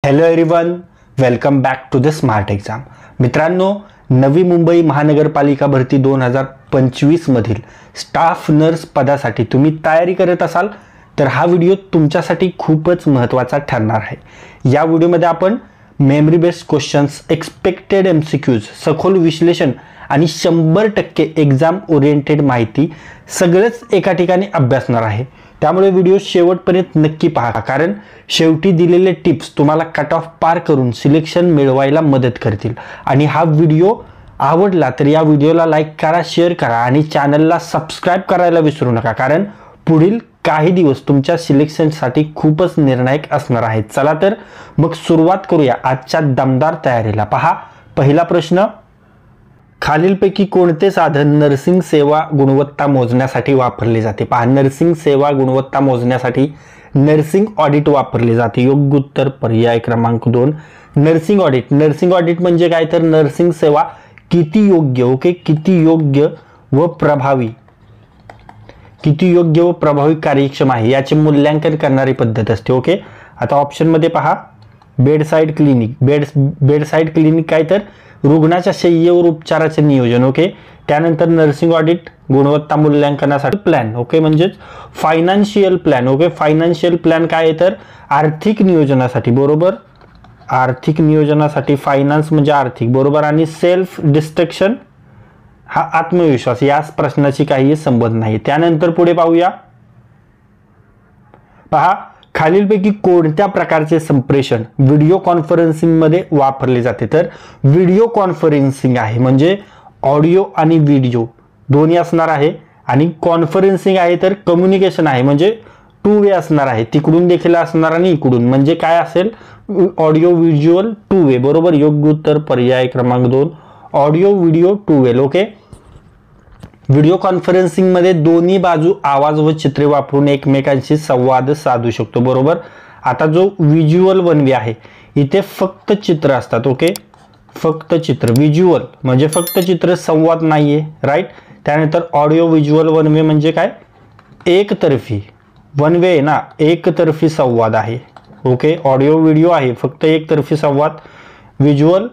Hello everyone, welcome back to the smart exam. मित्रांनो, नवी मुंबई महानगरपालिका भरती 2025 मधील स्टाफ नर्स पदासाठी तुम्ही तयारी करत असाल तर हा व्हिडिओ तुमच्यासाठी खूपच महत्त्वाचा ठरणार आहे. या व्हिडिओमध्ये आपण memory based questions, expected MCQs, सखोल विश्लेषण आणि 100% एक्झाम ओरिएंटेड माहिती सगळंच एका ठिकाणी अभ्यासणार आहे. त्यामुळे व्हिडिओ शेवटपर्यंत नक्की पहा, कारण शेवटी दिलेले टिप्स तुम्हाला कट ऑफ पार करून सिलेक्शन मिळवायला मदत करतील. आणि हा व्हिडिओ आवडला तर या व्हिडिओला लाईक करा, शेअर करा आणि चॅनलला सबस्क्राईब करायला विसरू नका, कारण पुढील काही दिवस तुमच्या सिलेक्शनसाठी खूपच निर्णायक असणार आहेत. चला तर मग सुरुवात करूया आजच्या दमदार तयारीला. पहा, पहिला प्रश्न, खालीलपैकी कोणते साधन नर्सिंग सेवा गुणवत्ता मोजण्यासाठी वापरले जाते? पहा, नर्सिंग सेवा गुणवत्ता मोजण्यासाठी नर्सिंग ऑडिट वापरले जाते. योग्य उत्तर पर्याय क्रमांक 2, नर्सिंग ऑडिट. नर्सिंग ऑडिट म्हणजे काय तर नर्सिंग सेवा किती योग्य, किती योग्य व प्रभावी कार्यक्षम आहे याचे मूल्यांकन करणारी पद्धत असते. आता ऑप्शन मध्ये पहा, बेडसाइड क्लिनिक. बेडसाइड क्लिनिक काय तर रुग्णाच्या शय्येवर उपचाराचे नियोजन. त्यानंतर नर्सिंग ऑडिट गुणवत्ता मूल्यांकनासाठी प्लॅन. म्हणजेच फायनान्शियल प्लॅन. फायनान्शियल प्लॅन काय आहे तर आर्थिक नियोजनासाठी. बरोबर, आर्थिक नियोजनासाठी. फायनान्स म्हणजे आर्थिक. बरोबर. आणि सेल्फ डिस्ट्रक्शन हा आत्मविश्वास. या प्रश्नाची काही संबंध नाही. त्यानंतर पुढे पाहूया. पहा, खालीलपैकी कोणत्या प्रकारचे संप्रेषण व्हिडिओ कॉन्फरन्सिंग मध्ये वापरले जाते? तर व्हिडिओ कॉन्फरन्सिंग आहे म्हणजे ऑडिओ आणि व्हिडिओ दोन्ही असणार आहे. आणि कॉन्फरन्सिंग आहे तर कम्युनिकेशन आहे म्हणजे 2 वे असणार आहे. तिकडून देखील असणार आणि इकडून, म्हणजे काय असेल, ऑडिओ व्हिज्युअल 2 वे. बरोबर. योग्य उत्तर पर्याय क्रमांक 2, ऑडिओ व्हिडिओ 2 वे. व्हिडिओ कॉन्फरन्सिंग मध्ये दोन्ही बाजू आवाज व चित्रे वापरून एकमेकांशी संवाद साधू शकतो. बरोबर. आता जो व्हिज्युअल 1 वे आहे इथे फक्त चित्र असतात. फक्त चित्र. व्हिज्युअल म्हणजे फक्त चित्र, संवाद नाहीये. राईट. त्यानंतर ऑडिओ व्हिज्युअल 1 वे म्हणजे काय, एकतर्फी. 1 वे ना, एकतर्फी संवाद आहे. ऑडिओ व्हिडिओ आहे फक्त एकतर्फी संवाद. व्हिज्युअल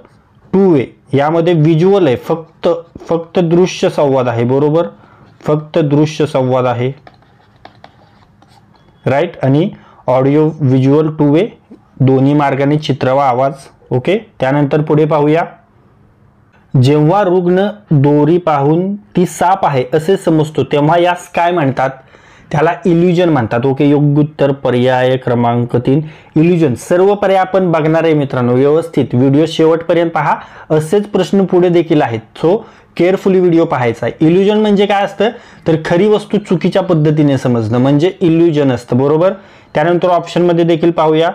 2 वे, यामध्ये व्हिज्युअल आहे फक्त दृश्य संवाद आहे. बरोबर. फक्त दृश्य संवाद आहे. राईट. आणि ऑडिओ व्हिज्युअल 2 वे दोन्ही मार्गाने चित्र व आवाज. त्यानंतर पुढे पाहूया. जेव्हा रुग्ण दोरी पाहून ती साप आहे असे समजतो तेव्हा यास काय म्हणतात? त्याला इल्युजन म्हणतात. योग्य उत्तर पर्याय क्रमांक 3, इल्युजन. सर्व पर्याय आपण बघणार आहे मित्रांनो, व्यवस्थित व्हिडिओ शेवटपर्यंत पहा. असेच प्रश्न पुढे देखील आहेत, सो केअरफुली व्हिडिओ पाहायचा आहे. इल्युजन म्हणजे काय असतं तर खरी वस्तू चुकीच्या पद्धतीने समजणं म्हणजे इल्युजन असतं. बरोबर. त्यानंतर ऑप्शन मध्ये देखील पाहूया.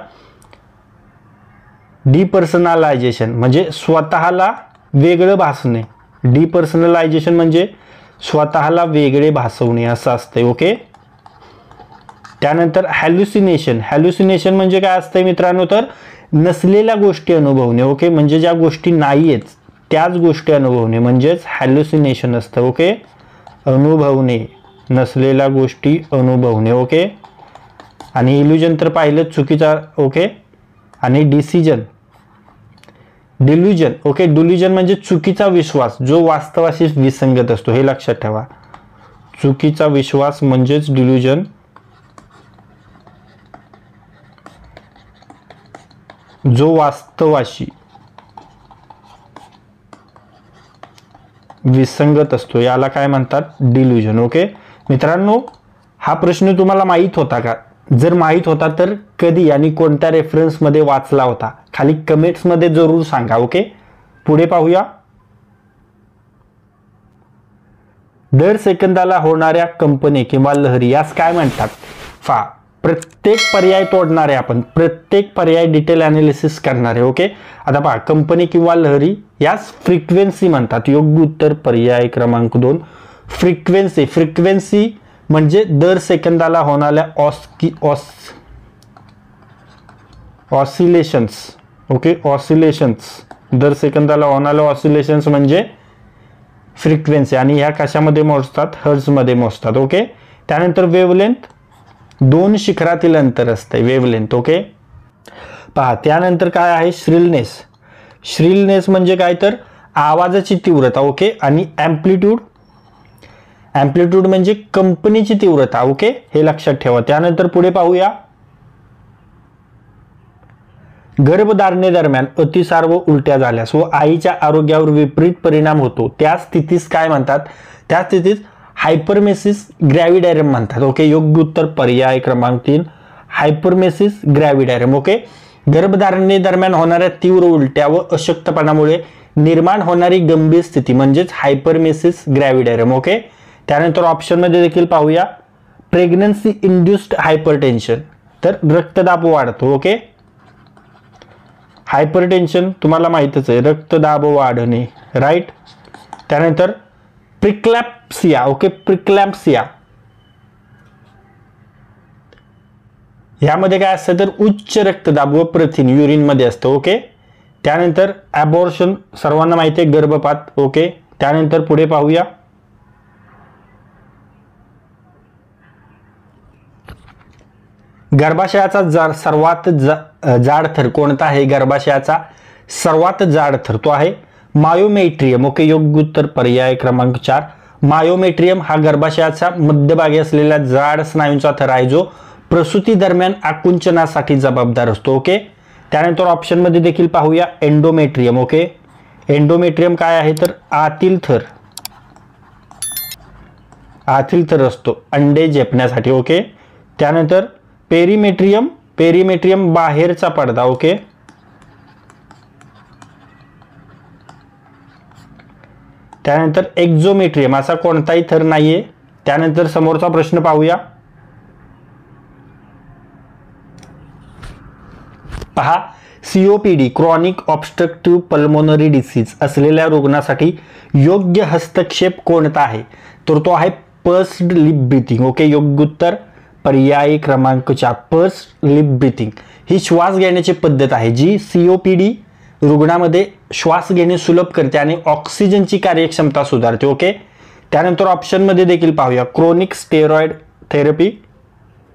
डिपर्सनलायझेशन म्हणजे स्वतःला वेगळं भासणे. डिपर्सनलायझेशन म्हणजे स्वतःला वेगळे भासवणे असं असतं. त्यानंतर हॅल्युसिनेशन. हॅल्युसिनेशन म्हणजे काय असतंय मित्रांनो तर नसलेल्या गोष्टी अनुभवणे. म्हणजे ज्या गोष्टी नाहीयेत त्याच गोष्टी अनुभवणे म्हणजेच हॅल्युसिनेशन असतं. अनुभवणे, नसलेल्या गोष्टी अनुभवणे. आणि इल्युजन तर पाहिलं चुकीचा. आणि डिल्युजन. डिल्युजन म्हणजे चुकीचा विश्वास जो वास्तवाशी विसंगत असतो. हे लक्षात ठेवा. चुकीचा विश्वास म्हणजेच डिल्युजन. जो वास्तवाशी विसंगत असतो याला काय म्हणतात? डिल्युजन. मित्रांनो, हा प्रश्न तुम्हाला माहित होता का? जर माहित होता तर कधी आणि कोणत्या रेफरन्स मध्ये वाचला होता? खाली कमेंट्स मध्ये जरूर सांगा. पुढे पाहूया. दर सेकंदाला होणाऱ्या कंपने किंवा लहरी यास काय म्हणतात? प्रत्येक पर्याय तोडणारे आपण, प्रत्येक पर्याय डिटेल अनालिसिस करणारे. आता पहा, कंपनी किंवा लहरी यास फ्रिक्वेन्सी म्हणतात. योग्य उत्तर पर्याय क्रमांक 2, फ्रिक्वेन्सी. फ्रिक्वेन्सी म्हणजे दर सेकंदाला होणाऱ्या ऑसिलेशन्स. ऑसिलेशन्स, दर सेकंदाला होणाऱ्या ऑसिलेशन्स म्हणजे फ्रिक्वेन्सी. आणि ह्या कशामध्ये मोजतात? हर्ट्झ मध्ये मोजतात. त्यानंतर वेव्हलेंथ, 2 शिखरातील अंतर असते वेव्हलेंथ. पहा त्यानंतर काय आहे श्रिलनेस. श्रिलनेस म्हणजे काय तर आवाजाची तीव्रता. ओके. आणि ॲम्प्लिट्यूड, ॲम्प्लिट्यूड म्हणजे कंपनीची तीव्रता. ओके, हे लक्षात ठेवा. त्यानंतर पुढे पाहूया, गर्भधारणेदरम्यान अतिसार व उलट्या झाल्यास व आईच्या आरोग्यावर विपरीत परिणाम होतो त्या स्थितीस काय म्हणतात? त्या स्थितीत हायपरमेसिस ग्रॅव्हिडॅरम म्हणतात. ओके, योग्य उत्तर पर्याय क्रमांक 3 हायपरमेसिस ग्रॅव्हिडॅरम. ओके, गर्भधारणेदरम्यान होणाऱ्या तीव्र उलट्या व अशक्तपणामुळे निर्माण होणारी गंभीर स्थिती म्हणजेच हायपरमेसिस ग्रॅव्हिडॅरम. ओके. त्यानंतर ऑप्शनमध्ये देखील पाहूया, प्रेग्नन्सी इंड्युस्ड हायपरटेन्शन, तर रक्तदाब वाढतो. ओके, हायपरटेन्शन तुम्हाला माहितच आहे, रक्तदाब वाढणे, राईट. त्यानंतर प्रिक्लॅम्पसिया. ओके, प्रिक्लॅम्पसिया यामध्ये काय असतं तर उच्च रक्तदाब व प्रथिन युरिनमध्ये असतं. ओके. त्यानंतर ॲबॉर्शन सर्वांना माहिती आहे, गर्भपात. ओके. त्यानंतर पुढे पाहूया, गर्भाशयाचा सर्वात जाड थर कोणता आहे? गर्भाशयाचा सर्वात जाड थर तो आहे मायोमेट्रियम. ओके, योग्य उत्तर पर्याय क्रमांक 4 मायोमेट्रियम हा गर्भाशयाचा मध्यभागी असलेला जाड स्नायूंचा थर आहे जो प्रसूती दरम्यान आकुंचनासाठी जबाबदार असतो. ओके. त्यानंतर ऑप्शनमध्ये देखील पाहूया, एंडोमेट्रियम. ओके, एंडोमेट्रियम काय आहे तर आतील थर, आतील थर असतो अंडे झेपण्यासाठी. ओके. त्यानंतर पेरिमेट्रियम, पेरिमेट्रियम बाहेरचा पडदा. ओके. त्यानंतर एक्झोमेट्रियम असा कोणताही थर नाहीये. त्यानंतर समोरचा प्रश्न पाहूया, पहा, COPD chronic obstructive pulmonary disease असलेल्या रुग्णासाठी योग्य हस्तक्षेप कोणता आहे? तर तो आहे पर्स्ड लिप ब्रीथिंग. ओके, योग्य उत्तर पर्याय क्रमांक 4 पर्स्ड लिप ब्रीथिंग ही श्वास घेण्याची पद्धत आहे जी सीओपीडी रुग्णामध्ये श्वास घेणे सुलभ करते आणि ऑक्सिजनची कार्यक्षमता सुधारते. ओके. त्यानंतर ऑप्शनमध्ये देखील पाहूया, क्रोनिक स्टेरॉइड थेरपी,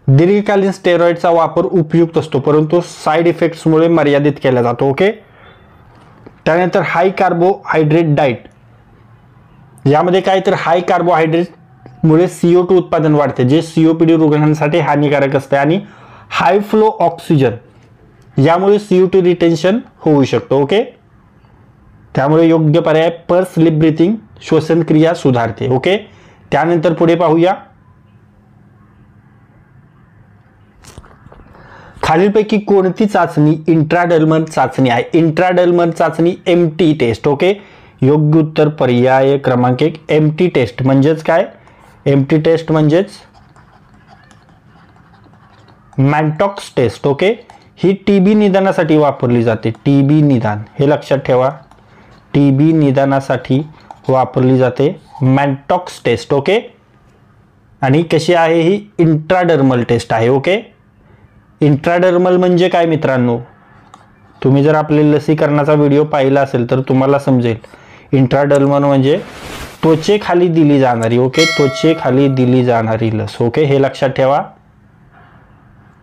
दीर्घकालीन स्टेरॉइडचा वापर उपयुक्त असतो परंतु साईड इफेक्ट्समुळे मर्यादित केला जातो. ओके. त्यानंतर हाय कार्बोहायड्रेट डाएट यामध्ये काय तर हाय कार्बोहायड्रेटमुळे CO2 उत्पादन वाढते जे सीओपीडी रुग्णांसाठी हानिकारक असते आणि हाय फ्लो ऑक्सिजन यामुळे CO2 रिटेन्शन होऊ शकतो. ओके. त्यामुळे योग्य पर्याय पर्स लिप ब्रीथिंग श्वसन क्रिया सुधारते. ओके. त्यानंतर पुढे पाहूया, खालीलपैकी कोणती चाचणी इंट्राडर्मल चाचणी आहे? इंट्राडर्मल चाचणी MT टेस्ट. ओके, योग्य उत्तर पर्याय क्रमांक 1 MT टेस्ट. म्हणजेच काय? MT टेस्ट म्हणजेच मॅन्टॉक्स टेस्ट. ओके, ही TB निदानासाठी वापरली जाते. TB निदान हे लक्षात ठेवा, TB निदानासाठी वापरली जाते मॅन्टॉक्स टेस्ट. ओके. आणि कशी आहे ही? इंट्राडर्मल टेस्ट आहे. ओके. इंट्राडर्मल म्हणजे काय मित्रांनो? तुम्ही जर आपले लसीकरणाचा व्हिडिओ पाहिला असेल तर तुम्हाला समजेल. इंट्राडर्मल म्हणजे त्वचेखाली दिली जाणारी, ओके, त्वचेखाली दिली जाणारी लस. ओके, हे लक्षात ठेवा.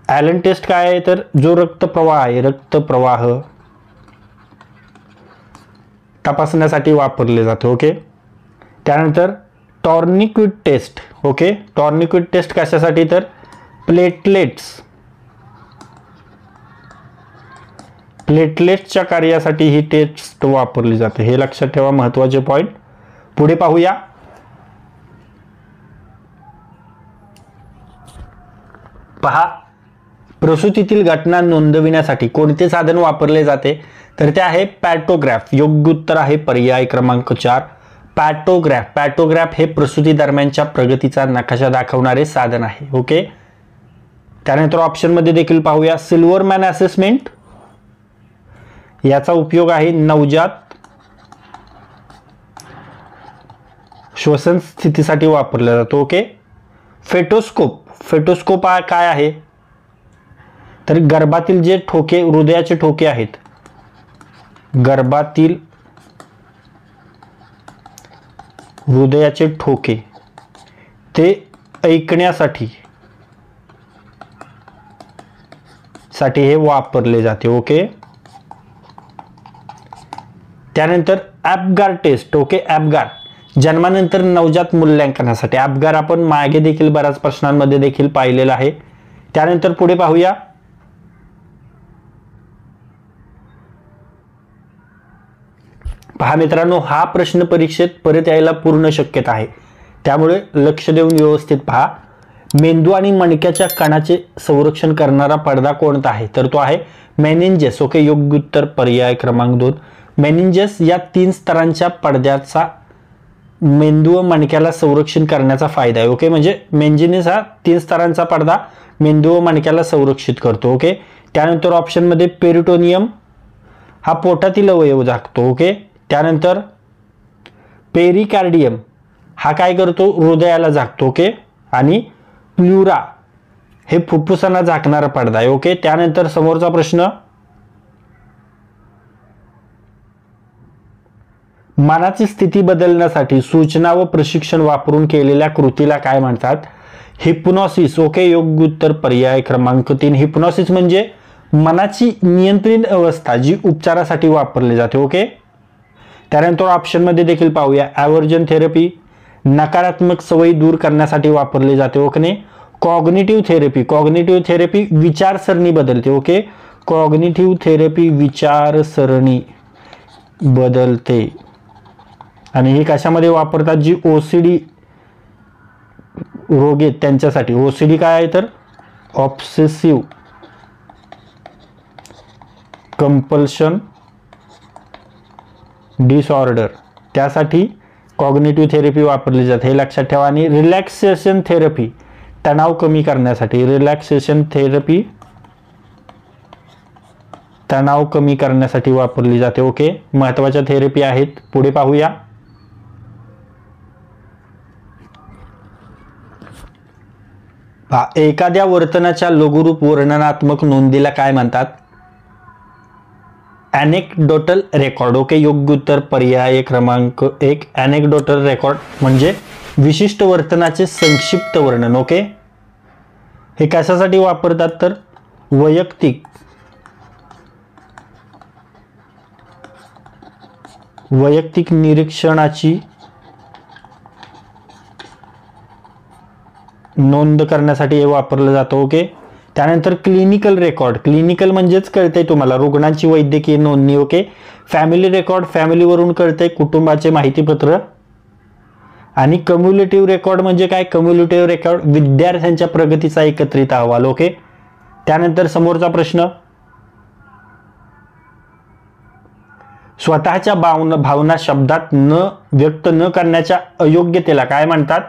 ॲलन टेस्ट काय आहे तर जो रक्तप्रवाह आहे, रक्तप्रवाह तपासण्यासाठी वापरले जाते. ओके. त्यानंतर tourniquet test. Okay, tourniquet test कशासाठी तर प्लेटलेट्सच्या कार्यासाठी ही टेस्ट वापरली जाते. हे लक्षात ठेवा, महत्त्वाचे पॉइंट. पुढे पाहूया, पहा, प्रसूतीतील घटना नोंदविण्यासाठी कोणते साधन वापरले जाते? तर ते आहे पॅटोग्राफ. योग्य उत्तर आहे पर्याय क्रमांक 4 पॅटोग्राफ. पॅटोग्राफ हे प्रसूती दरम्यानच्या प्रगतीचा नकाशा दाखवणारे साधन आहे. ओके. त्यानंतर ऑप्शनमध्ये देखील पाहूया, सिल्वरमॅन असेसमेंट याचा उपयोग आहे नवजात श्वसन स्थितीसाठी वापरला जातो. ओके. फेटोस्कोप. फेटोस्कोप काय आहे तर गर्भातील जे ठोके, हृदयाचे ठोके आहेत, गर्भातील हृदयाचे ठोके ते ऐकण्यासाठी साठी हे वापरले जाते. ओके. त्यानंतर ॲपगार टेस्ट. ओके. ॲपगार जन्मानंतर नवजात मूल्यांकनासाठी. ॲपगार आपण मागे देखील बऱ्याच प्रश्नांमध्ये देखील पाहिलेलं आहे. त्यानंतर पुढे पाहूया. पहा मित्रांनो, हा प्रश्न परीक्षेत परत यायला पूर्ण शक्यता आहे, त्यामुळे लक्ष देऊन व्यवस्थित पहा. मेंदू आणि मणक्याच्या कणाचे संरक्षण करणारा पडदा कोणता आहे? तर तो आहे मेनिंजेस. ओके. योग्य उत्तर पर्याय क्रमांक 2. मेनिंजेस या 3 स्तरांच्या पडद्याचा मेंदू व मणक्याला संरक्षण करण्याचा फायदा आहे. ओके. म्हणजे मेनिंजेस हा 3 स्तरांचा पडदा मेंदू व मणक्याला संरक्षित करतो. ओके. त्यानंतर ऑप्शन मध्ये पेरिटोनियम हा पोटातील अवयव झाकतो. ओके. त्यानंतर पेरिकार्डियम हा काय करतो? हृदयाला झाकतो. ओके. आणि प्लुरा हे फुफ्फुसांना झाकणारा पडदा आहे. ओके. त्यानंतर समोरचा प्रश्न, मनाची स्थिती बदलण्यासाठी सूचना व प्रशिक्षण वापरून केलेल्या कृतीला काय म्हणतात? हिप्नॉसिस. ओके. योग्य उत्तर पर्याय क्रमांक 3. हिप्नॉसिस म्हणजे मनाची नियंत्रित अवस्था जी उपचारासाठी वापरली जाते. ओके. त्यानंतर ऑप्शन मध्ये देखील पाहूया. ॲव्हर्जन थेरपी नकारात्मक सवयी दूर करण्यासाठी वापरली जाते. Okay. Cognitive therapy. Cognitive therapy विचारसरणी बदलते. ओके. कॉग्निटिव्ह थेरपी विचारसरणी बदलते. आणि ही कशामध्ये वापरतात? जी ओसीडी रोग आहेत त्यांच्यासाठी. ओसीडी काय आहे? तर ऑब्सेसिव्ह कंपल्शन डिसऑर्डर, त्यासाठी कॉग्निटिव्ह थेरपी वापरली जाते, हे लक्षात ठेवा. आणि रिलॅक्सेशन थेरपी तणाव कमी करण्यासाठी. रिलॅक्सेशन थेरपी तणाव कमी करण्यासाठी वापरली जाते. ओके. महत्त्वाच्या थेरपी आहेत. पुढे पाहूया. एखाद्या वर्तनाच्या लघुरूप वर्णनात्मक नोंदीला काय म्हणतात? ॲनेक्डोटल रेकॉर्ड. ओके. योग्य उत्तर पर्याय क्रमांक 1. ॲनेक्डोटल रेकॉर्ड म्हणजे विशिष्ट वर्तनाचे संक्षिप्त वर्णन. ओके. हे कशासाठी वापरतात? तर वैयक्तिक निरीक्षणाची नोंद करण्यासाठी हे वापरलं जातं. ओके. त्यानंतर क्लिनिकल रेकॉर्ड. क्लिनिकल म्हणजेच कळतंय तुम्हाला रुग्णांची वैद्यकीय नोंदणी. ओके. फॅमिली रेकॉर्ड फॅमिलीवरून कळतंय कुटुंबाचे माहितीपत्र. आणि कम्युलेटिव्ह रेकॉर्ड म्हणजे काय? कम्युलेटिव्ह रेकॉर्ड विद्यार्थ्यांच्या प्रगतीचा एकत्रित अहवाल. ओके. त्यानंतर समोरचा प्रश्न, स्वतःच्या भावना शब्दात व्यक्त न करण्याच्या अयोग्यतेला काय म्हणतात?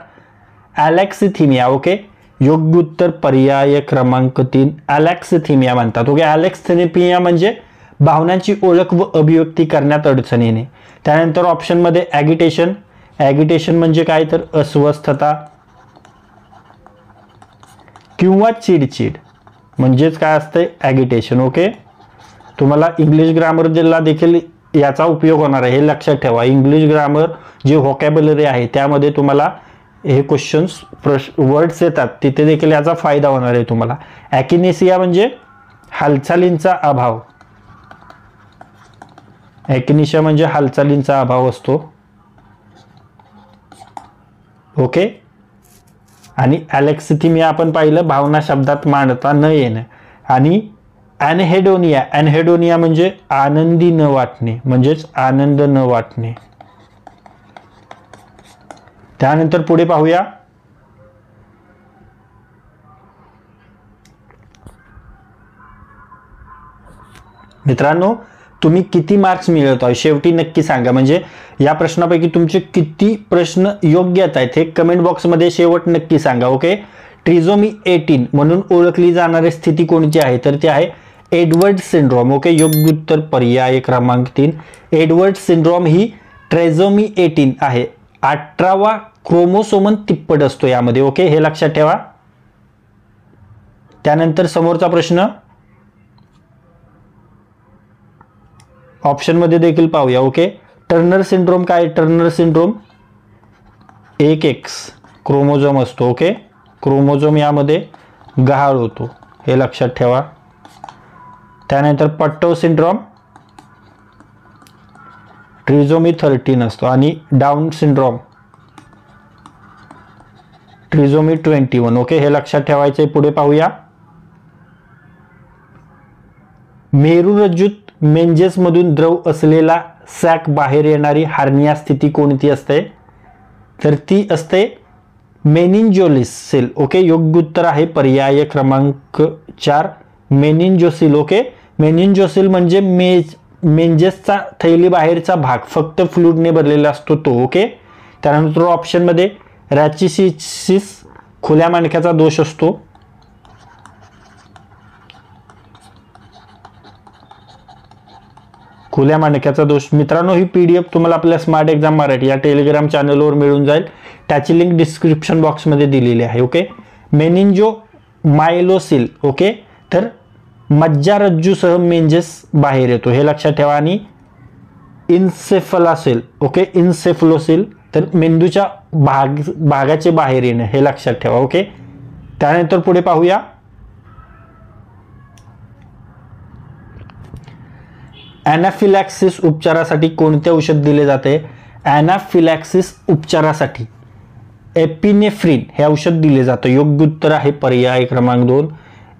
ॲलेक्सिथिमिया. ओके. योग्य उत्तर पर्याय क्रमांक 3. ॲलेक्सिथिमिया म्हणतात. ओके. ॲलेक्सिथिमिया म्हणजे भावनांची ओळख व अभिव्यक्ती करण्यात अडचण येणे. त्यानंतर ऑप्शन मध्ये ॲगिटेशन. ॲगिटेशन म्हणजे काय? तर अस्वस्थता किंवा चिडचिड म्हणजेच काय असते? ॲगिटेशन. ओके. तुम्हाला इंग्लिश ग्रामरला देखील याचा उपयोग होणार आहे, हे लक्षात ठेवा. इंग्लिश ग्रामर जे व्होकॅब्युलरी आहे त्यामध्ये तुम्हाला हे क्वेश्चन्स वर्ड्स येतात, तिथे देखील याचा फायदा होणार आहे तुम्हाला. ॲकिनेसिया म्हणजे हालचालींचा अभाव. ॲकिनेसिया म्हणजे हालचालींचा अभाव असतो. ओके. आणि ॲलेक्सिथिमिया आपण पाहिलं भावना शब्दात मांडता न येणं. आणि ॲनहेडोनिया. ॲनहेडोनिया म्हणजे आनंदी न वाटणे, म्हणजेच आनंद न वाटणे. त्यानंतर पुढे पाहूया. मित्रांनो, तुम्ही किती मार्क्स मिळवताय शेवटी नक्की सांगा. म्हणजे या प्रश्नापैकी तुमचे किती प्रश्न योग्य आहेत हे कमेंट बॉक्समध्ये शेवट नक्की सांगा. ओके. ट्रिझोमी 18 म्हणून ओळखली जाणारी स्थिती कोणती आहे? तर ती आहे एडवर्ड सिंड्रोम. ओके. योग्य उत्तर पर्याय क्रमांक 3. एडवर्ड सिंड्रोम ही ट्रिझोमी 18 आहे. 18वा क्रोमोसोमन तिप्पट असतो यामध्ये. ओके. हे लक्षात ठेवा. त्यानंतर समोरचा प्रश्न ऑप्शन मध्ये देखील पाहूया. ओके. टर्नर सिंड्रोम काय? टर्नर सिंड्रोम 1X क्रोमोझोम असतो. ओके. क्रोमोझोम यामध्ये गहाळ होतो, हे लक्षात ठेवा. त्यानंतर पट्टो सिंड्रोम ट्रिझोमी 13 असतो आणि डाऊन सिंड्रोम ट्रिझोमी 21. ओके, हे लक्षात ठेवायचे. पुढे पाहूया. मेरुरज्जूत मेंजेस मधून द्रव असलेला सॅक बाहेर येणारी हार्निया स्थिती कोणती असते? तर ती असते मेनिंजोलिसिल. ओके, योग्य उत्तर आहे पर्याय क्रमांक 4 मेनिंजोसिल. ओके, मेनिंजोसिल म्हणजे मेंजेसचा थैली बाहेरचा भाग फक्त फ्लूइडने भरलेला असतो तो. ओके, त्यानंतर ऑप्शन मध्ये रॅचिसिस खुल्या मणक्याचा दोष असतो. खुल्या मणक्याचा दोष. मित्रांनो, ही PDF तुम्हाला आपल्या स्मार्ट एक्झाम मराठी या टेलिग्राम चॅनलवर मिळून जाईल. त्याची लिंक डिस्क्रिप्शन बॉक्समध्ये दिलेली आहे. ओके, मेनिंजो मायलोसिल. ओके, तर मज्जारज्जूसह मेंजेस बाहेर येतो हे लक्षात ठेवा. आणि इन्सेफलासिल. ओके, इन्सेफलोसिल तर मेंदूच्या भागाचे बाहेर येणे हे लक्षात ठेवा. ओके, त्यानंतर पुढे पाहूया. ॲनाफिलॅक्सिस उपचारासाठी कोणते औषध दिले जाते? ॲनाफिलॅक्सिस उपचारासाठी एपिनेफ्रिन हे औषध दिले जातं. योग्य उत्तर आहे पर्याय क्रमांक 2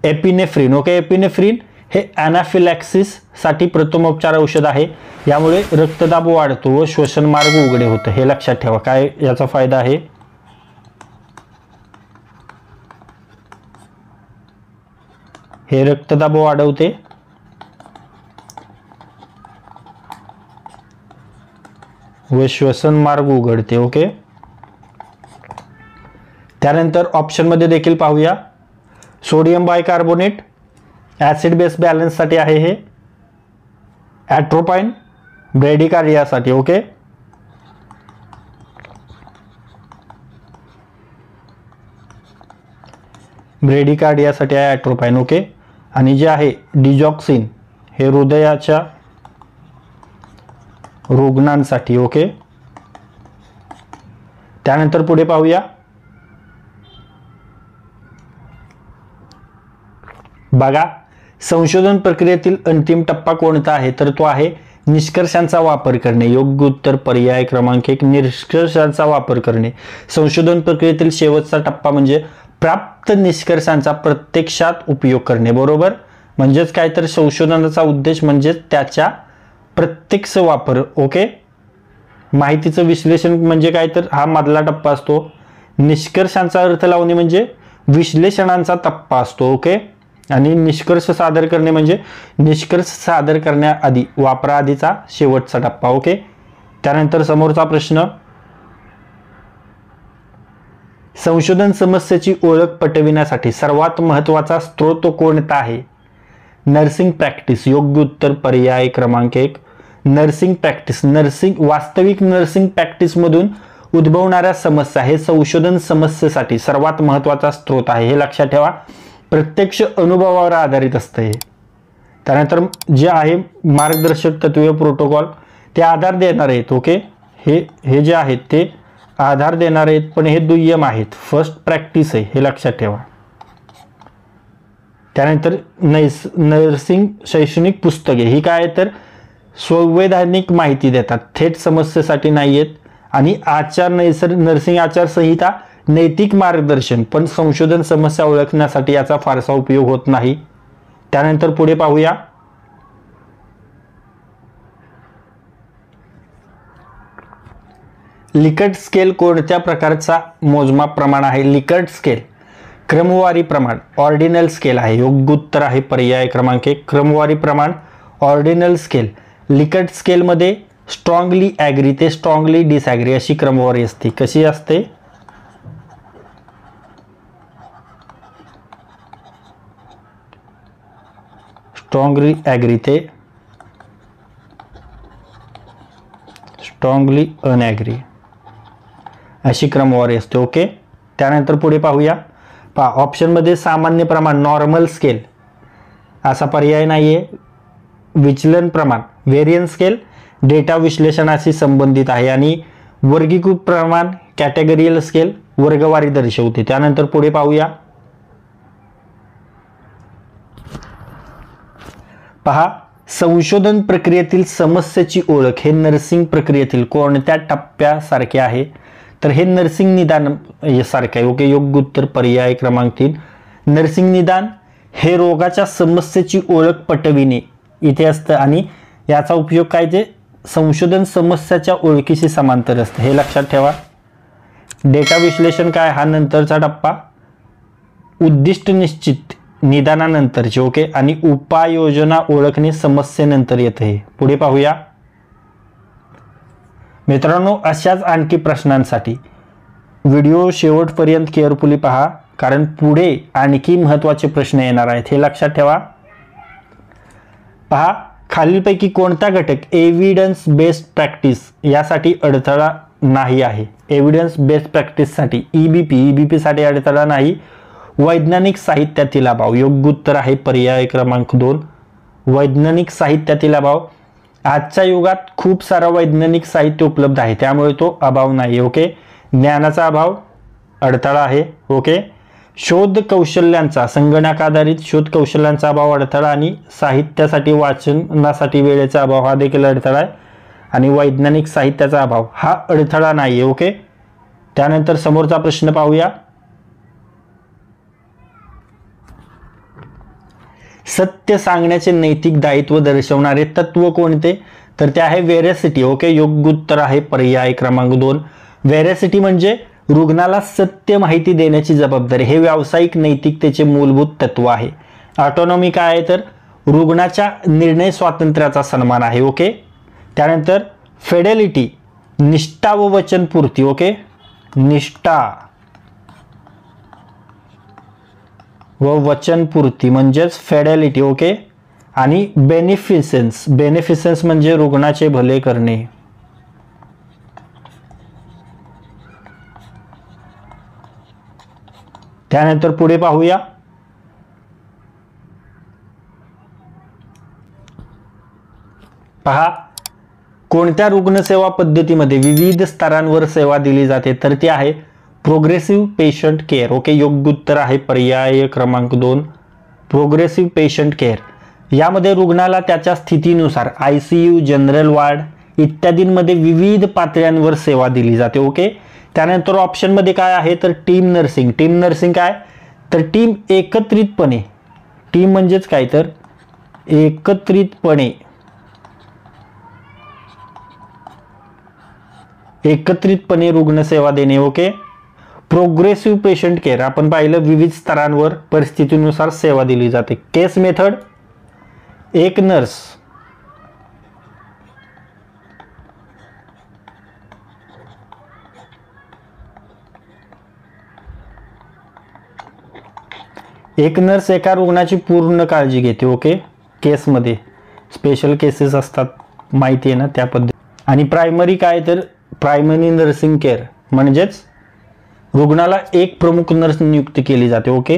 एपिनेफ्रिन. ओके, एपिनेफ्रिन हे ॲनाफिलॅक्सिस साठी प्रथमोपचार औषध आहे. यामुळे रक्तदाब वाढतो व श्वसन मार्ग उघडे होतं हे लक्षात ठेवा. काय याचा फायदा आहे? हे रक्तदाब वाढवते व श्वसन मार्ग उघडते. ओके, त्यानंतर ऑप्शन मध्ये देखील पाहूया. Sodium bicarbonate acid base balance साठी आहे हे. ॲट्रोपाइन ब्रेडिकार्डियासाठी. ओके, ब्रेडिकार्डियासाठी आहे ॲट्रोपाइन. ओके, आणि जे आहे डिजॉक्सिन हे हृदयाच्या रुग्णांसाठी. ओके, त्यानंतर पुढे पाहूया. बघा, संशोधन प्रक्रियेतील अंतिम टप्पा कोणता आहे? तर तो आहे निष्कर्षांचा वापर करणे. योग्य उत्तर पर्याय क्रमांक 1 निष्कर्षांचा वापर करणे. संशोधन प्रक्रियेतील शेवटचा टप्पा म्हणजे प्राप्त निष्कर्षांचा प्रत्यक्षात उपयोग करणे. बरोबर, म्हणजेच काय तर संशोधनाचा उद्देश म्हणजे त्याच्या प्रत्यक्ष वापर. ओके, माहितीचं विश्लेषण म्हणजे काय तर हा मधला टप्पा असतो. निष्कर्षांचा अर्थ लावणे म्हणजे विश्लेषणांचा टप्पा असतो. ओके, आणि निष्कर्ष सादर करणे म्हणजे निष्कर्ष सादर करण्याआधी वापराआधीचा शेवटचा टप्पा. ओके, त्यानंतर समोरचा प्रश्न. संशोधन समस्येची ओळख पटविण्यासाठी सर्वात महत्त्वाचा स्रोत कोणता आहे? Nursing practice. योग्य उत्तर पर्याय क्रमांक 1 नर्सिंग प्रॅक्टिस. वास्तविक नर्सिंग प्रॅक्टिस मधून उद्भवणाऱ्या समस्या हे संशोधन समस्येसाठी सर्वात महत्त्वाचा स्रोत आहे हे लक्षात ठेवा. प्रत्यक्ष अनुभवावर आधारित असतं हे. त्यानंतर जे आहे मार्गदर्शक तत्वे प्रोटोकॉल ते आधार देणार आहेत. ओके, हे जे आहेत ते आधार देणार आहेत पण हे दुय्यम आहेत. फर्स्ट प्रॅक्टिस आहे हे लक्षात ठेवा. त्यानंतर नर्सिंग शैक्षणिक पुस्तके ही काय तर संवैधानिक माहिती देतात, थेट समस्येसाठी नाही आहेत. आणि नर्सिंग आचारसंहिता नैतिक मार्गदर्शन पण संशोधन समस्या ओळखण्यासाठी याचा फारसा उपयोग होत नाही. त्यानंतर पुढे पाहूया. लिकर्ट स्केल कोणत्या प्रकारचा मोजमाप प्रमाण आहे? लिकर्ट स्केल क्रमवारी प्रमाण ऑर्डिनल स्केल आहे. योग्य उत्तर आहे पर्याय क्रमांक 1 क्रमवारी प्रमाण ऑर्डिनल स्केल. लिकर्ट स्केलमध्ये स्ट्रॉंगली ॲग्री ते स्ट्रॉंगली डिसॲग्री अशी क्रमवारी असते. कशी असते? स्ट्रॉंगली ॲग्री ते स्ट्रॉंगली अनॲग्री अशी क्रमवारी असते. ओके, त्यानंतर पुढे पाहूया. ऑप्शनमध्ये सामान्य प्रमाण नॉर्मल स्केल असा पर्याय नाहीये. विचलन प्रमाण व्हेरियन्स स्केल डेटा विश्लेषणाशी संबंधित आहे. आणि वर्गीकृत प्रमाण कॅटेगरियल स्केल वर्गवारी दर्शवते. त्यानंतर पुढे पाहूया. पहा, संशोधन प्रक्रियेतील समस्येची ओळख हे नर्सिंग प्रक्रियेतील कोणत्या टप्प्यासारखे आहे? तर हे नर्सिंग निदान सारखे आहे. ओके, योग्य उत्तर पर्याय क्रमांक 3. नर्सिंग निदान हे रोगाच्या समस्येची ओळख पटविणे इथे असतं आणि याचा उपयोग काय ते संशोधन समस्याच्या ओळखीशी समांतर असतं, हे लक्षात ठेवा. डेटा विश्लेषण काय, हा नंतरचा टप्पा. उद्दिष्ट निश्चित निदानानंतरचे. ओके, आणि उपाययोजना ओळखणे समस्येनंतर येतं. हे पुढे पाहूया मित्रांनो. अशाच आणखी प्रश्नांसाठी व्हिडिओ शेवटपर्यंत केअरफुली पहा, कारण पुढे आणखी महत्त्वाचे प्रश्न येणार आहेत, हे लक्षात ठेवा. पहा, खालीलपैकी कोणता घटक एव्हिडन्स बेस्ड प्रॅक्टिस यासाठी अडथळा नाही आहे? एव्हिडन्स बेस्ड प्रॅक्टिससाठी ईबीपी साठी अडथळा नाही. वैज्ञानिक साहित्यातील अभाव, योग्य उत्तर आहे पर्याय क्रमांक 2. वैज्ञानिक साहित्यातील अभाव. आजच्या युगात खूप सारा वैज्ञानिक साहित्य उपलब्ध आहे, त्यामुळे तो अभाव नाही. ओके, ज्ञानाचा अभाव अडथळा आहे. ओके, शोध कौशल्यांचा, संगणक आधारित शोध कौशल्यांचा अभाव अडथळा आणि साहित्यासाठी वाचनासाठी वेळेचा अभाव हा देखील अडथळा आहे. आणि वैज्ञानिक साहित्याचा अभाव हा अडथळा नाही. ओके, त्यानंतर समोरचा प्रश्न पाहूया. सत्य सांगण्याचे नैतिक दायित्व दर्शवणारे तत्व कोणते? तर ते आहे व्हेरॅसिटी. ओके, योग्य उत्तर आहे पर्याय क्रमांक 2. व्हेरॅसिटी म्हणजे रुग्णाला सत्य माहिती देण्याची जबाबदारी, हे व्यावसायिक नैतिकतेचे मूलभूत तत्व आहे. ऑटोनॉमी काय आहे? तर रुग्णाच्या निर्णय स्वातंत्र्याचा सन्मान आहे. ओके, त्यानंतर फेडेलिटी निष्ठा व वचनपूर्ती. ओके, निष्ठा व वचनपूर्ती म्हणजेच फेडेलिटी. ओके, आणि बेनिफिसन्स म्हणजे रुग्णाचे भले करणे. त्यानंतर पुढे पाहूया. पहा, कोणत्या रुग्णसेवा पद्धतीमध्ये विविध स्तरांवर सेवा दिली जाते? तर ती आहे प्रोग्रेसिव्ह पेशंट केअर. ओके, योग्य उत्तर आहे पर्याय क्रमांक 2. प्रोग्रेसिव्ह पेशंट केअर यामध्ये रुग्णाला त्याच्या स्थितीनुसार ICU, जनरल वार्ड इत्यादींमध्ये विविध पातळ्यांवर सेवा दिली जाते. ओके, त्यानंतर ऑप्शनमध्ये काय आहे? तर टीम नर्सिंग. टीम नर्सिंग काय? तर टीम एकत्रितपणे, टीम म्हणजेच काय? तर एकत्रितपणे रुग्णसेवा देणे. ओके, प्रोग्रेसिव्ह पेशंट केअर आपण पाहिलं विविध स्तरांवर परिस्थितीनुसार सेवा दिली जाते. केस मेथड, एक नर्स एका रुग्णाची पूर्ण काळजी घेते. ओके, केसमध्ये स्पेशल केसेस असतात, माहिती आहे ना त्या पद्धती. आणि प्रायमरी काय? तर प्रायमरी नर्सिंग केअर म्हणजेच रुग्णाला एक प्रमुख नर्स नियुक्त केली जाते. ओके,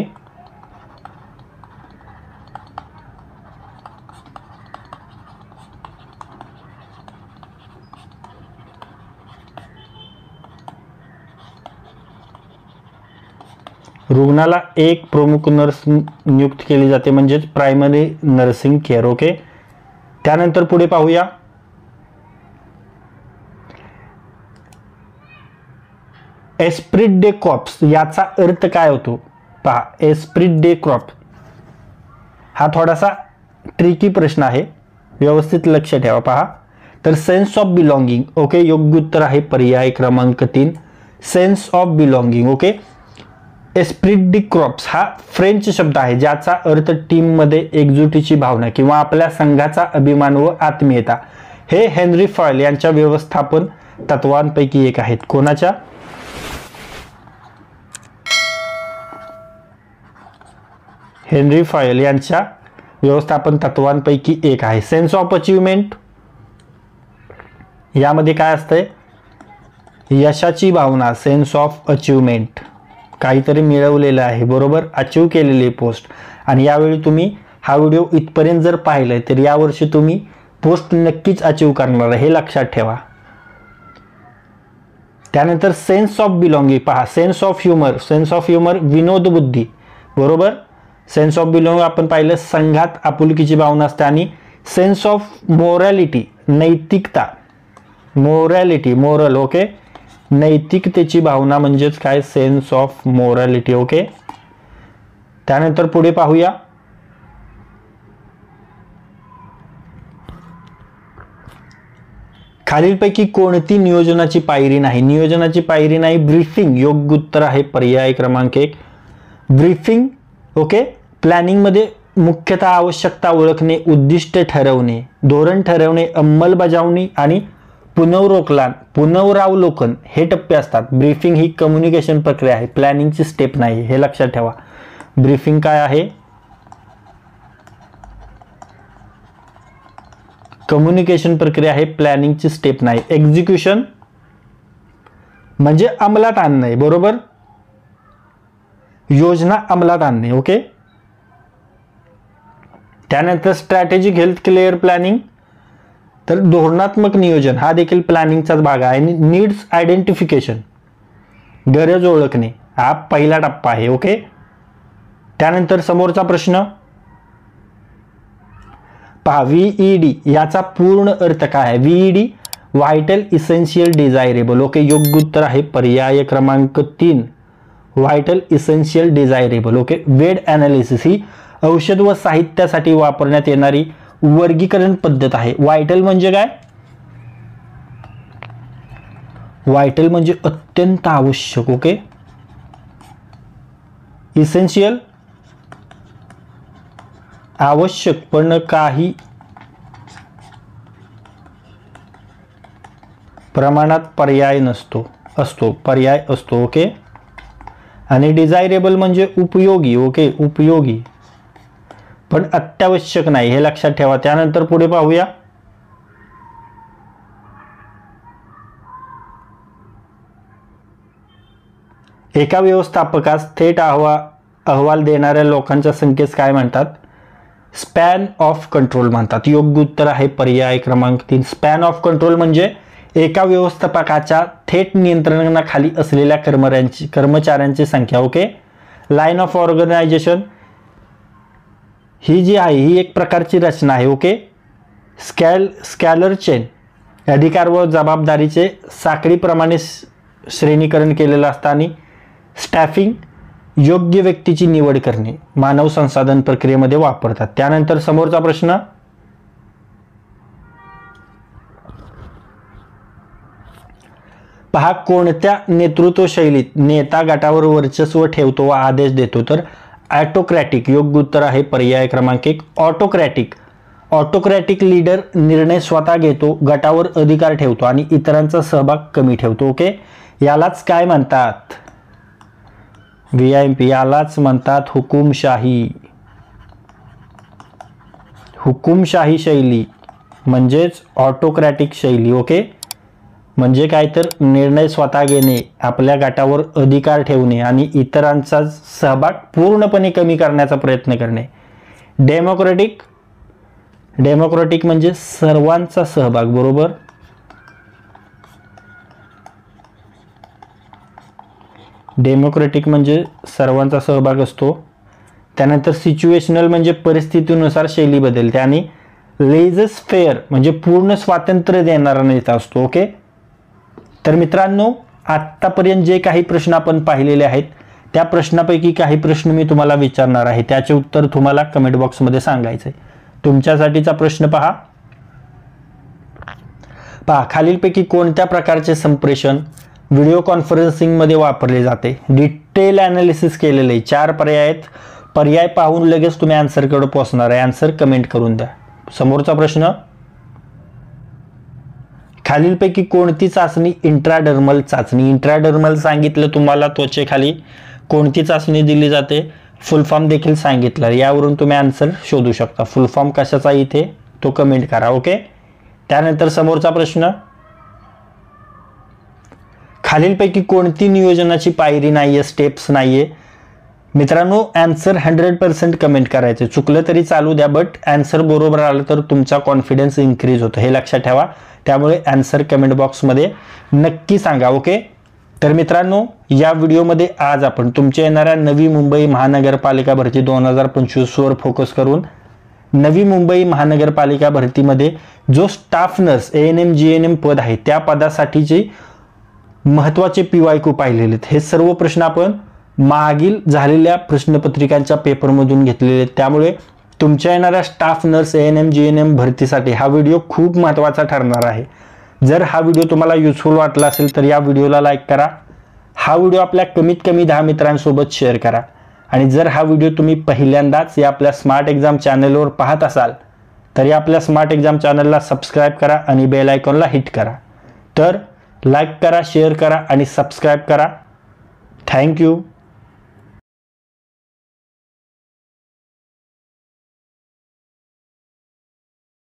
रुग्णाला एक प्रमुख नर्स नियुक्त केली जाते म्हणजेच प्रायमरी नर्सिंग केअर. ओके, त्यानंतर पुढे पाहूया. एस्प्रिट डे कॉर्प्स याचा अर्थ काय होतो? पहा, एस्प्रिट डे कॉर्प्स हा थोडासा ट्रिकी प्रश्न आहे, व्यवस्थित लक्ष ठेवा. पहा, तर सेन्स ऑफ बिलॉंगिंग. ओके, योग्य उत्तर आहे पर्याय क्रमांक 3. Sense of belonging. Okay, Esprit day corps हा फ्रेंच शब्द आहे ज्याचा अर्थ टीम मध्ये एकजुटीची भावना किंवा आपल्या संघाचा अभिमान व आत्मीयता. हे हेनरी फॉयल यांच्या व्यवस्थापन तत्वांपैकी एक आहेत. कोणाच्या? हेनरी फॉयल यांच्या व्यवस्थापन तत्वांपैकी एक आहे. सेन्स ऑफ अचीवमेंट यामध्ये काय असतंय? यशाची भावना. सेन्स ऑफ अचीवमेंट काहीतरी मिळवलेलं आहे, बरोबर, अचीव केलेली पोस्ट. आणि यावेळी तुम्ही हा व्हिडिओ इथपर्यंत जर पाहिलाय तर यावर्षी तुम्ही पोस्ट नक्कीच अचीव करणार आहे, हे लक्षात ठेवा. त्यानंतर सेन्स ऑफ बिलॉंगिंग. पहा, सेन्स ऑफ ह्युमर विनोद बुद्धी, बरोबर. सेन्स ऑफ बिलॉंग आपण पाहिलं, संघात आपुलकीची भावना असते. आणि सेन्स ऑफ मोरॅलिटी, नैतिकता, मोरॅलिटी, मोरल, ओके, नैतिकतेची भावना म्हणजेच काय, सेन्स ऑफ मोरॅलिटी, ओके. त्यानंतर पुढे पाहूया, खालीलपैकी कोणती नियोजनाची पायरी नाही? नियोजनाची पायरी नाही, ब्रीफिंग योग्य उत्तर आहे, पर्याय क्रमांक 1. Briefing, okay. प्लॅनिंग मध्ये मुख्यतः आवश्यकता ओळखणे, उद्दिष्ट ठरवणे, धोरण ठरवणे, अंमलबजावणी आणि पुनरावलोकन हे टप्पे असतात. ब्रीफिंग ही कम्युनिकेशन प्रक्रिया आहे, प्लॅनिंगची स्टेप नाही, हे लक्षात ठेवा. ब्रीफिंग काय आहे? कम्युनिकेशन प्रक्रिया आहे, प्लॅनिंगची स्टेप नाही. एक्झिक्युशन म्हणजे अंमलात आणणे, बरोबर, योजना अंमलात आणणे, ओके. त्यानंतर स्ट्रॅटेजिक हेल्थ केअर प्लॅनिंग, तर धोरणात्मक नियोजन हा देखील प्लॅनिंगचाच भाग आहे. आणि नीड्स आयडेंटिफिकेशन, गरज ओळखणे, हा पहिला टप्पा आहे, ओके. त्यानंतर समोरचा प्रश्न पहा, व्हीईडी याचा पूर्ण अर्थ काय आहे? व्हीईडी व्हायटल इसेन्शियल डिझायरेबल, ओके. योग्य उत्तर आहे पर्याय क्रमांक 3, व्हायटल इसेन्शियल डिझायरेबल, ओके. वेड ॲनालिसिस ही औषध व साहित्यासाठी वापरण्यात येणारी वर्गीकरण पद्धत आहे. व्हायटल म्हणजे काय? व्हायटल म्हणजे अत्यंत आवश्यक, ओके. इसेन्शियल आवश्यक पण काही प्रमाणात पर्याय असतो, ओके. आणि डिझायरेबल म्हणजे उपयोगी, ओके, उपयोगी पण अत्यावश्यक नाही, हे लक्षात ठेवा. त्यानंतर पुढे पाहूया, एका व्यवस्थापकास थेट अहवाल देणाऱ्या लोकांच्या संख्येस काय म्हणतात? स्पॅन ऑफ कंट्रोल म्हणतात. योग्य उत्तर आहे पर्याय क्रमांक 3. स्पॅन ऑफ कंट्रोल म्हणजे एका व्यवस्थापकाच्या थेट नियंत्रणाखाली असलेल्या कर्मचाऱ्यांची संख्या, ओके. लाईन ऑफ ऑर्गनायझेशन ही जी आहे ही एक प्रकारची रचना आहे, ओके. स्कॅलर चेन अधिकार व जबाबदारीचे साखळीप्रमाणे श्रेणीकरण केलेलं असतं. आणि स्टॅफिंग योग्य व्यक्तीची निवड करणे मानव संसाधन प्रक्रियेमध्ये वापरतात. त्यानंतर समोरचा प्रश्न पहा, कोणत्या नेतृत्व शैलीत नेता गटावर वर्चस्व ठेवतो व आदेश देतो? तर ऑटोक्रॅटिक. योग्य उत्तर आहे पर्याय क्रमांक 1, ऑटोक्रॅटिक. ऑटोक्रॅटिक लीडर निर्णय स्वतः घेतो, गटावर अधिकार ठेवतो आणि इतरांचा सहभाग कमी ठेवतो, ओके. यालाच काय म्हणतात? व्हीआयपी, यालाच म्हणतात हुकुमशाही. हुकुमशाही शैली म्हणजेच ऑटोक्रॅटिक शैली, ओके. म्हणजे काय तर निर्णय स्वतः घेणे, आपल्या गटावर अधिकार ठेवणे आणि इतरांचा सहभाग पूर्णपणे कमी करण्याचा प्रयत्न करणे. डेमोक्रॅटिक म्हणजे सर्वांचा सहभाग, बरोबर. डेमोक्रॅटिक म्हणजे सर्वांचा सहभाग असतो. त्यानंतर सिच्युएशनल म्हणजे परिस्थितीनुसार शैली बदलते. आणि लेझस फेअर म्हणजे पूर्ण स्वातंत्र्य देणारा नेता असतो, ओके. तर मित्रांनो, आत्तापर्यंत जे काही प्रश्न आपण पाहिलेले आहेत त्या प्रश्नापैकी काही प्रश्न मी तुम्हाला विचारणार आहे, त्याचे उत्तर तुम्हाला कमेंट बॉक्समध्ये सांगायचे. तुमच्यासाठीचा प्रश्न पहा, खालीलपैकी कोणत्या प्रकारचे संप्रेषण व्हिडिओ कॉन्फरन्सिंग मध्ये वापरले जाते? डिटेल ॲनालिसिस केलेले 4 पर्याय आहेत. पर्याय पाहून लगेच तुम्ही आन्सरकडे पोहोचणार आहे. आन्सर कमेंट करून द्या. समोरचा प्रश्न, खालीलपैकी कोणती चाचणी इंट्राडर्मल चाचणी? इंट्राडर्मल सांगितलं तुम्हाला, त्वचेखाली कोणती चाचणी दिली जाते? फुल फॉर्म देखील सांगितलं. यावरून तुम्ही आन्सर शोधू शकता. फुल फॉर्म कशाचा इथे तो कमेंट करा, ओके. त्यानंतर समोरचा प्रश्न, खालीलपैकी कोणती नियोजनाची पायरी नाहीये, स्टेप्स नाहीये? मित्रांनो, आन्सर 100% कमेंट करायचे. चुकलं तरी चालू द्या, बट आन्सर बरोबर आलं तर तुमचा कॉन्फिडन्स इन्क्रीज होतो, हे लक्षात ठेवा. त्यामुळे आन्सर कमेंट बॉक्समध्ये नक्की सांगा, ओके. तर मित्रांनो, या व्हिडिओमध्ये आज आपण तुमच्या येणाऱ्या नवी मुंबई महानगरपालिका भरती 2025 वर फोकस करून नवी मुंबई महानगरपालिका भरतीमध्ये जो स्टाफ नर्स ANM GNM पद आहे त्या पदासाठीचे महत्त्वाचे PYQ पाहिलेले आहेत। हे सर्व प्रश्न आपण मागील झालेल्या प्रश्नपत्रिकांच्या पेपरमधून घेतलेले आहेत, त्यामुळे तुमच्या येणाऱ्या स्टाफ नर्स ANM GNM भरतीसाठी हा व्हिडिओ खूप महत्त्वाचा ठरणार आहे। जर हा व्हिडिओ तुम्हाला युजफुल वाटला असेल तर या व्हिडिओला लाईक करा, हा व्हिडिओ आपल्या कमीत कमी 10 मित्रांसोबत शेअर करा आणि जर हा व्हिडिओ तुम्ही पहिल्यांदाच या आपल्या स्मार्ट एक्झाम चॅनलवर पाहत असाल तर या आपल्या स्मार्ट एक्झाम चॅनलला सबस्क्राइब करा आणि बेल आयकॉनला हिट करा। तर लाईक करा, शेअर करा आणि सबस्क्राइब करा। Thank you.